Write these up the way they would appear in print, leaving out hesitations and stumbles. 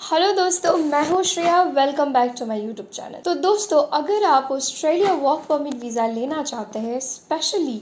Hello दोस्तों, मैं हूँ Shreya. Welcome back to my YouTube channel. तो दोस्तों, अगर आप ऑस्ट्रेलिया वर्क परमिट वीज़ा लेना चाहते हैं, स्पेशली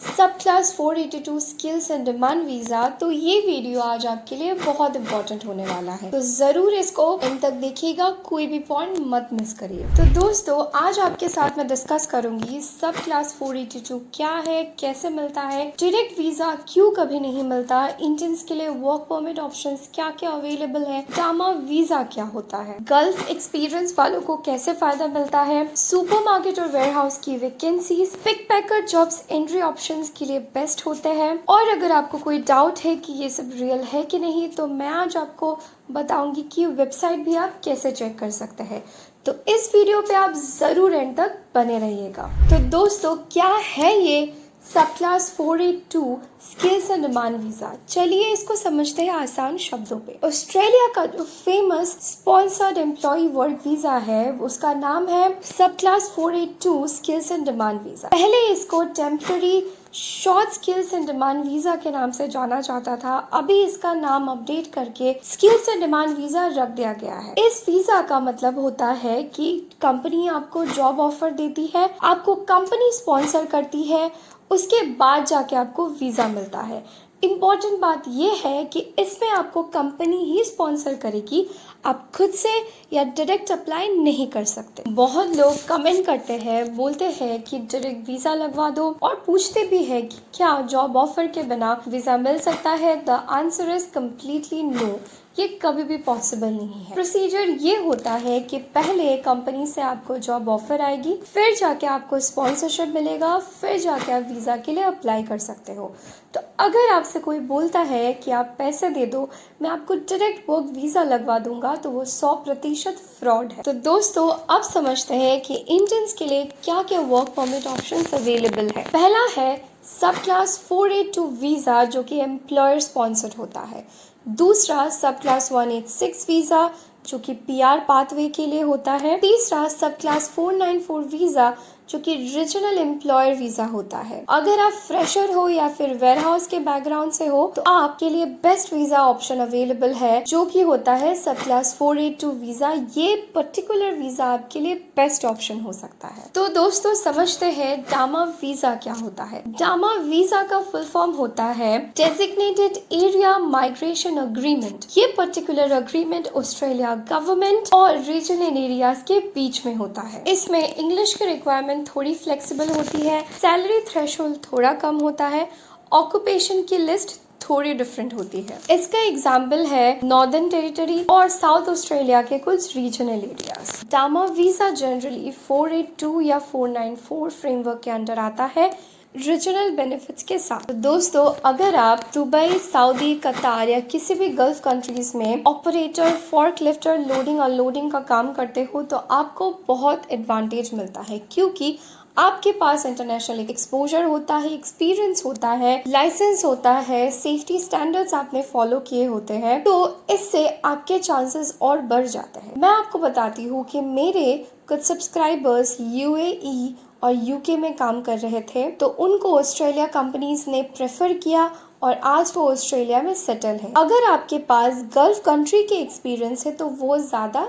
सब class 482 skills and demand visa, तो ये वीडियो आज आपके लिए बहुत इंपॉर्टेंट होने वाला है। तो ज़रूर इसको एंड तक देखिएगा, कोई भी पॉइंट मत मिस करिए। तो दोस्तों, आज आपके साथ मैं डिस्कस करूंगी सब क्लास 482 क्या है, कैसे मिलता है, डायरेक्ट वीज़ा क्यों कभी नहीं मिलता, इंडियंस के लिए वर्क परमिट ऑप्शंस क्या क्या अवेलेबल है, डामा वीज़ा क्या होता है, गल्फ एक्सपीरियंस वालों को कैसे फायदा मिलता है, सुपरमार्केट और वेयरहाउस की वैकेंसीज, पिक पैकर जॉब्स एंट्री ऑप्शंस के लिए बेस्ट होते हैं। और अगर आपको कोई डाउट है कि ये सब रियल है कि नहीं, तो मैं आज आपको बताऊंगी कि वेबसाइट भी आप कैसे चेक कर सकते हैं। तो इस वीडियो पे आप जरूर एंड तक बने रहिएगा। तो दोस्तों, क्या है ये सब class 482 skills and demand visa? चलिए इसको समझते हैं आसान शब्दों पे। ऑस्ट्रेलिया का जो famous sponsored employ work visa है, उसका नाम है subclass 482 skills and demand visa. पहले इसको temporary short skills and demand visa के नाम से जाना जाता था। अभी इसका नाम अपडेट करके स्किल्स एंड डिमांड वीजा रख दिया गया है। इस वीजा का मतलब होता है कि कंपनी आपको जॉब ऑफर देती है, आपको कंपनी स्पॉन्सर करती है, उसके बाद जाके आपको वीजा मिलता है। इम्पॉर्टेंट बात यह है कि इसमें आपको कंपनी ही स्पॉन्सर करेगी, आप खुद से या डायरेक्ट अप्लाई नहीं कर सकते। बहुत लोग कमेंट करते हैं, बोलते हैं कि डायरेक्ट वीज़ा लगवा दो, और पूछते भी है कि क्या जॉब ऑफर के बिना वीज़ा मिल सकता है। The answer is completely no, ये कभी भी पॉसिबल नहीं है। प्रोसीजर ये होता है कि पहले कंपनी से आपको जॉब ऑफर आएगी, फिर जाके आपको स्पॉन्सरशिप मिलेगा, फिर जाके आप वीज़ा के लिए अप्लाई कर सकते हो। तो अगर आपसे कोई बोलता है कि आप पैसे दे दो, मैं आपको डायरेक्ट वर्क वीज़ा लगवा दूंगा, तो वो 100% फ्रॉड है। तो दोस्तों, अब समझते हैं कि इंडियंस के लिए क्या क्या वर्क परमिट ऑप्शन अवेलेबल है। पहला है सब क्लास 482 वीज़ा, जो कि एम्प्लॉयर स्पॉन्सर्ड होता है। दूसरा सब क्लास 186 वीज़ा, जो कि पीआर पाथवे के लिए होता है। तीसरा सब क्लास 494 वीज़ा, जो कि रीजनल एम्प्लॉयर वीज़ा होता है। अगर आप फ्रेशर हो या फिर वेयरहाउस के बैकग्राउंड से हो, तो आपके लिए बेस्ट वीज़ा ऑप्शन अवेलेबल है, जो कि होता है सब क्लास 482 वीज़ा। ये पर्टिकुलर वीज़ा आपके लिए बेस्ट ऑप्शन हो सकता है। तो दोस्तों, समझते हैं डामा वीज़ा क्या होता है। डामा वीज़ा का फुल फॉर्म होता है डेजिग्नेटेड एरिया माइग्रेशन अग्रीमेंट। ये पर्टिकुलर अग्रीमेंट ऑस्ट्रेलिया गवर्नमेंट और रीजनल एरियाज के बीच में होता है। इसमें इंग्लिश की रिक्वायरमेंट थोड़ी फ्लेक्सिबल होती है, सैलरी थ्रेशोल्ड थोड़ा कम होता है, ऑक्यूपेशन की लिस्ट थोड़ी डिफरेंट होती है। इसका एग्जाम्पल है नॉर्दर्न टेरिटरी और साउथ ऑस्ट्रेलिया के कुछ रीजनल एरियाज। डामा वीजा जनरली 482 या 494 फ्रेमवर्क के अंडर आता है, रीजनल बेनिफिट्स के साथ। तो दोस्तों, अगर आप दुबई, सऊदी, कतार या किसी भी गल्फ कंट्रीज में ऑपरेटर, फोर्कलिफ्टर, लोडिंग अनलोडिंग का काम करते हो, तो आपको बहुत एडवांटेज मिलता है, क्योंकि आपके पास इंटरनेशनल एक्सपोजर होता है, एक्सपीरियंस होता है, लाइसेंस होता है, सेफ्टी स्टैंडर्ड्स आपने फॉलो किए होते हैं, तो इससे आपके चांसेस और बढ़ जाते हैं। मैं आपको बताती हूँ कि मेरे कुछ सब्सक्राइबर्स यूएई और यूके में काम कर रहे थे, तो उनको ऑस्ट्रेलिया कंपनीज ने प्रेफर किया और आज वो ऑस्ट्रेलिया में सेटल है। अगर आपके पास गल्फ कंट्री के एक्सपीरियंस है, तो वो ज़्यादा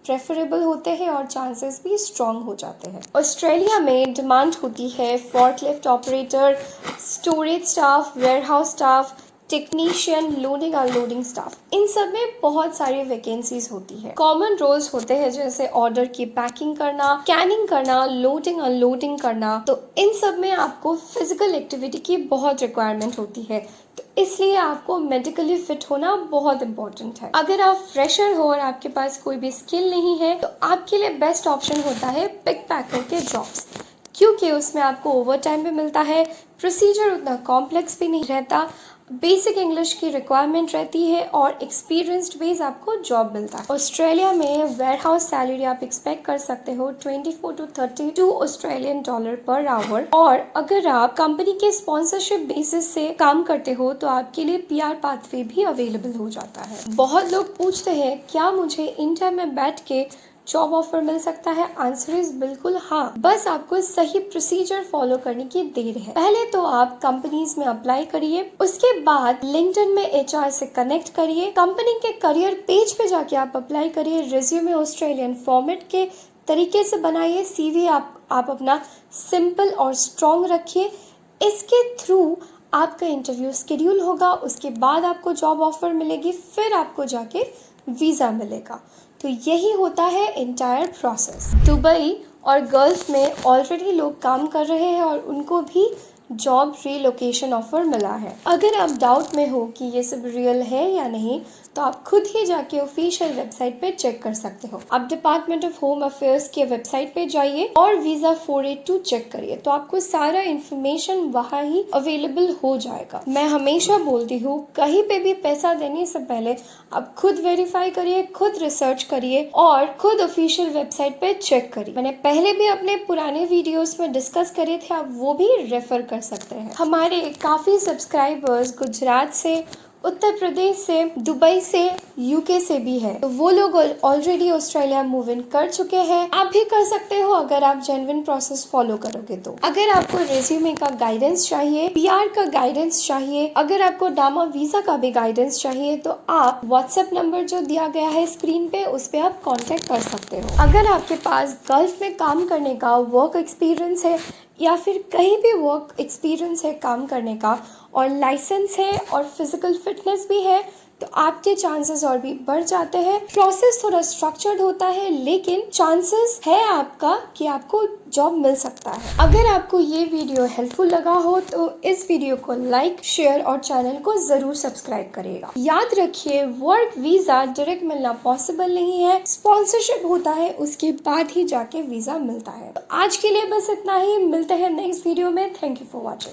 प्रेफरेबल होते हैं और चांसेस भी स्ट्रॉन्ग हो जाते हैं। ऑस्ट्रेलिया में डिमांड होती है forklift operator, storage staff, warehouse staff, technician, loading unloading staff. इन सब में बहुत सारी वैकेंसीज होती है। कॉमन रोल्स होते हैं जैसे ऑर्डर की पैकिंग करना, स्कैनिंग करना, लोडिंग अनलोडिंग करना। तो इन सब में आपको फिजिकल एक्टिविटी की बहुत रिक्वायरमेंट होती है, तो इसलिए आपको मेडिकली फिट होना बहुत इंपॉर्टेंट है। अगर आप फ्रेशर हो और आपके पास कोई भी स्किल नहीं है, तो आपके लिए बेस्ट ऑप्शन होता है पिक पैकर के जॉब्स, क्योंकि उसमें आपको ओवर टाइम भी मिलता है, प्रोसीजर उतना कॉम्प्लेक्स भी नहीं रहता, बेसिक इंग्लिश की रिक्वायरमेंट रहती है और एक्सपीरियंस्ड बेस आपको जॉब मिलता है। ऑस्ट्रेलिया में वेयरहाउस सैलरी आप एक्सपेक्ट कर सकते हो 24 to 32 Australian dollar per hour, और अगर आप कंपनी के स्पॉन्सरशिप बेसिस से काम करते हो, तो आपके लिए पीआर पाथवे भी अवेलेबल हो जाता है। बहुत लोग पूछते हैं क्या मुझे इंडिया में बैठ के जॉब ऑफर मिल सकता है? आंसर इज बिल्कुल हाँ, बस आपको सही प्रोसीजर फॉलो करने की देर है। पहले तो आप कंपनीज में अप्लाई करिए, उसके बाद लिंक्डइन में एचआर से कनेक्ट करिए, कंपनी के करियर पेज पे जाके आप अप्लाई करिए, रिज्यूमे ऑस्ट्रेलियन फॉर्मेट के तरीके से बनाइए, सीवी आप अपना सिंपल और स्ट्रॉन्ग रखिए। इसके थ्रू आपका इंटरव्यू शेड्यूल होगा, उसके बाद आपको जॉब ऑफर मिलेगी, फिर आपको जाके वीज़ा मिलेगा। तो यही होता है इंटायर प्रोसेस। दुबई और गल्फ में ऑलरेडी लोग काम कर रहे हैं और उनको भी जॉब रीलोकेशन ऑफर मिला है। अगर आप डाउट में हो कि ये सब रियल है या नहीं, तो आप खुद ही जाके ऑफिशियल वेबसाइट पे चेक कर सकते हो। आप डिपार्टमेंट ऑफ होम अफेयर्स के वेबसाइट पे जाइए और वीजा 482 चेक करिए, तो आपको सारा इंफॉर्मेशन वहाँ ही अवेलेबल हो जाएगा। मैं हमेशा बोलती हूँ, कहीं पे भी पैसा देने से पहले आप खुद वेरीफाई करिए, खुद रिसर्च करिए और खुद ऑफिशियल वेबसाइट पे चेक करिए। मैंने पहले भी अपने पुराने वीडियोस में डिस्कस करे थे, आप वो भी रेफर कर सकते हैं। हमारे काफी सब्सक्राइबर्स गुजरात से, उत्तर प्रदेश से, दुबई से, यूके से भी है, तो वो लोग ऑलरेडी ऑस्ट्रेलिया मूव इन कर चुके हैं। आप भी कर सकते हो अगर आप जेन्युइन प्रोसेस फॉलो करोगे तो। अगर आपको रेज्यूमे का गाइडेंस चाहिए, पीआर का गाइडेंस चाहिए, अगर आपको डामा वीजा का भी गाइडेंस चाहिए, तो आप व्हाट्सएप नंबर जो दिया गया है स्क्रीन पे, उस पे आप कांटेक्ट कर सकते हो। अगर आपके पास गल्फ में काम करने का वर्क एक्सपीरियंस है या फिर कहीं भी वर्क एक्सपीरियंस है काम करने का और लाइसेंस है और फिजिकल फिटनेस भी है, तो आपके चांसेस और भी बढ़ जाते हैं। प्रोसेस थोड़ा स्ट्रक्चर्ड होता है, लेकिन चांसेस है आपका कि आपको जॉब मिल सकता है। अगर आपको ये वीडियो हेल्पफुल लगा हो तो इस वीडियो को लाइक, शेयर और चैनल को जरूर सब्सक्राइब करिएगा। याद रखिए, वर्क वीजा डायरेक्ट मिलना पॉसिबल नहीं है, स्पॉन्सरशिप होता है, उसके बाद ही जाके वीजा मिलता है। तो आज के लिए बस इतना ही, मिलते हैं नेक्स्ट वीडियो में। Thank you for watching.